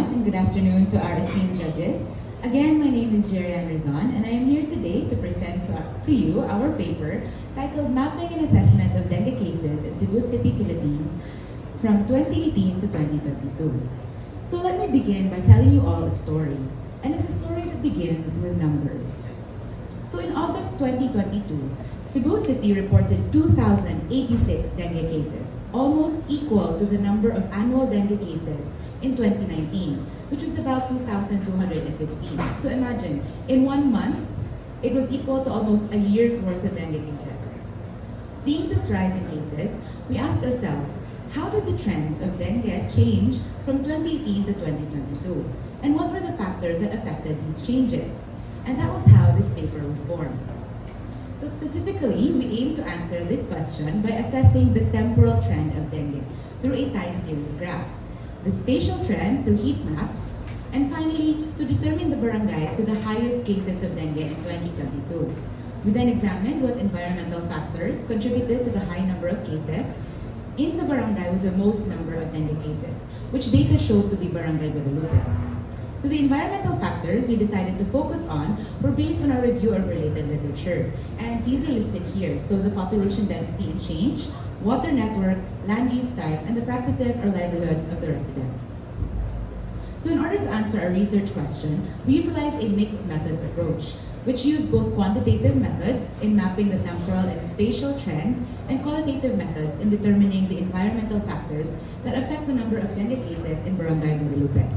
and good afternoon to our esteemed judges. Again, my name is Jerian Rizon, and I am here today to present to you our paper titled Mapping and Assessment of Dengue Cases in Cebu City, Philippines from 2018 to 2022. So let me begin by telling you all a story, and it's a story that begins with numbers. So in August 2022, Cebu City reported 2,086 dengue cases, almost equal to the number of annual dengue cases in 2019, which was about 2,215. So imagine, in 1 month, it was equal to almost a year's worth of dengue cases. Seeing this rise in cases, we asked ourselves, how did the trends of dengue change from 2018 to 2022? And what were the factors that affected these changes? And that was how this paper was born. So specifically, we aim to answer this question by assessing the temporal trend of dengue through a time series graph, the spatial trend through heat maps, and finally, to determine the barangays with the highest cases of dengue in 2022. We then examined what environmental factors contributed to the high number of cases in the barangay with the most number of dengue cases, which data showed to be Barangay Guadalupe. So the environmental factors we decided to focus on were based on our review of related literature. And these are listed here. So the population density and change, water network, land use type, and the practices or livelihoods of the residents. So in order to answer our research question, we utilized a mixed methods approach, which used both quantitative methods in mapping the temporal and spatial trend, and qualitative methods in determining the environmental factors that affect the number of dengue cases in Barangay Guadalupe.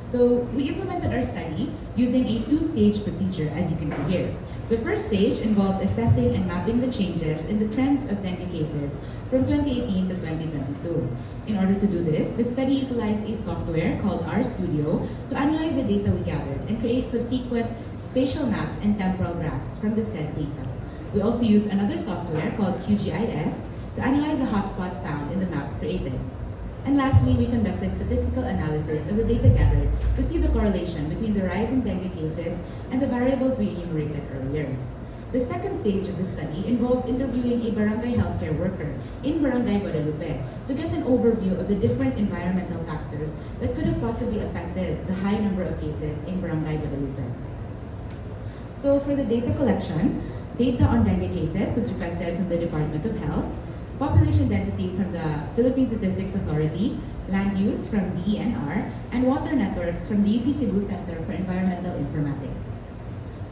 So we implemented our study using a two-stage procedure, as you can see here. The first stage involved assessing and mapping the changes in the trends of dengue cases from 2018 to 2022. In order to do this, the study utilized a software called RStudio to analyze the data we gathered and create subsequent spatial maps and temporal graphs from the said data. We also used another software called QGIS to analyze the hotspots found in the maps created. And lastly, we conducted statistical analysis of the data gathered to see the correlation between the rise in dengue cases and the variables we enumerated earlier. The second stage of the study involved interviewing a barangay healthcare worker in Barangay Guadalupe to get an overview of the different environmental factors that could have possibly affected the high number of cases in Barangay Guadalupe. So for the data collection, data on dengue cases was requested from the Department of Health, population density from the Philippine Statistics Authority, land use from DENR, and water networks from the UP Cebu Center for Environmental Informatics.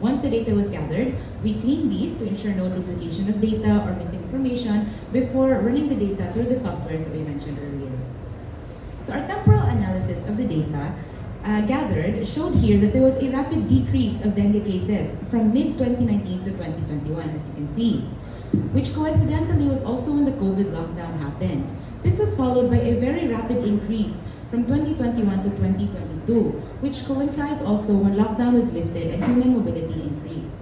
Once the data was gathered, we cleaned these to ensure no duplication of data or missing information before running the data through the softwares that we mentioned earlier. So our temporal analysis of the data gathered showed here that there was a rapid decrease of dengue cases from mid-2019 to 2021, as you can see, which coincidentally was also when the COVID lockdown happened. This was followed by a very rapid increase from 2021 to 2022, which coincides also when lockdown was lifted and human mobility increased.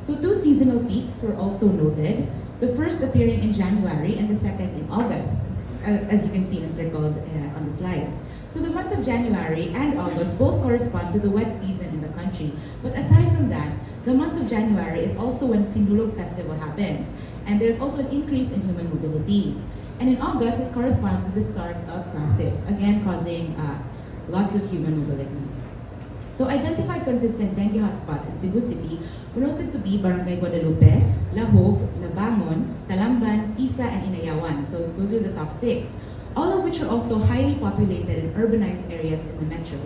So two seasonal peaks were also noted, the first appearing in January and the second in August, as you can see encircled on the slide. So the month of January and August both correspond to the wet season in the country. But aside from that, the month of January is also when Sinulog Festival happens, and there's also an increase in human mobility. And in August, this corresponds to the start of classes, again causing lots of human mobility. So identified consistent dengue hotspots in Cebu City were noted to be Barangay Guadalupe, Lahog, Labangon, Talamban, Isa, and Inayawan. So those are the top 6. All of which are also highly populated and urbanized areas in the metro.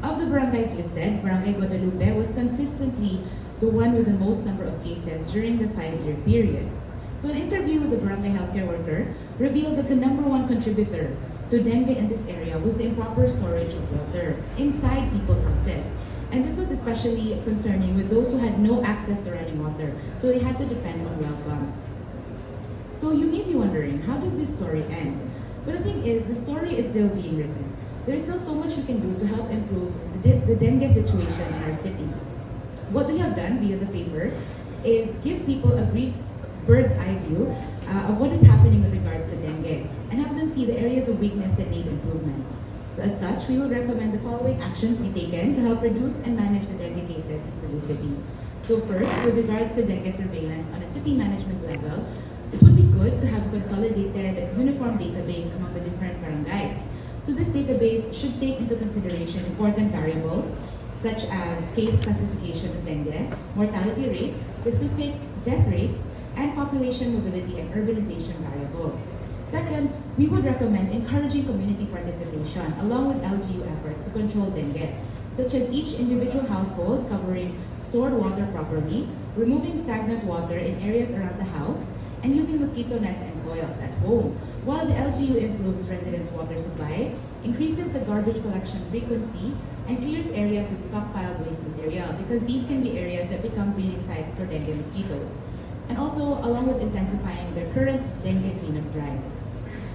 Of the barangays listed, Barangay Guadalupe was consistently the one with the most number of cases during the 5-year period. So an interview with the barangay healthcare worker revealed that the #1 contributor to dengue in this area was the improper storage of water inside people's houses. And this was especially concerning with those who had no access to running water, so they had to depend on well pumps. So you may be wondering, how does this story end? But the thing is, the story is still being written. There is still so much we can do to help improve the dengue situation in our city. What we have done via the paper is give people a brief bird's eye view of what is happening with regards to dengue and have them see the areas of weakness that need improvement. So as such, we will recommend the following actions be taken to help reduce and manage the dengue cases in Cebu City. So first, with regards to dengue surveillance on a city management level, it would be good to have a consolidated, uniform database among the different barangays. So this database should take into consideration important variables such as case classification of dengue, mortality rates, specific death rates, and population mobility and urbanization variables. Second, we would recommend encouraging community participation along with LGU efforts to control dengue, such as each individual household covering stored water properly, removing stagnant water in areas around the house, and using mosquito nets and coils at home, while the LGU improves residents' water supply, increases the garbage collection frequency, and clears areas with stockpiled waste material, because these can be areas that become breeding sites for dengue mosquitoes. And also, along with intensifying their current dengue cleanup drives.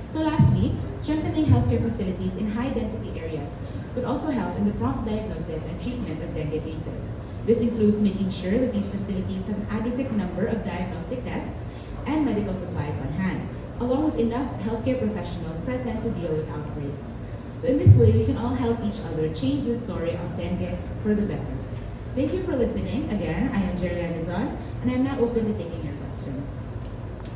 So lastly, strengthening healthcare facilities in high-density areas could also help in the prompt diagnosis and treatment of dengue cases. This includes making sure that these facilities have an adequate number of diagnostic tests and medical supplies on hand, along with enough healthcare professionals present to deal with outbreaks. So in this way, we can all help each other change the story of dengue for the better. Thank you for listening. Again, I am Jerry Anderson, and I'm now open to taking your questions.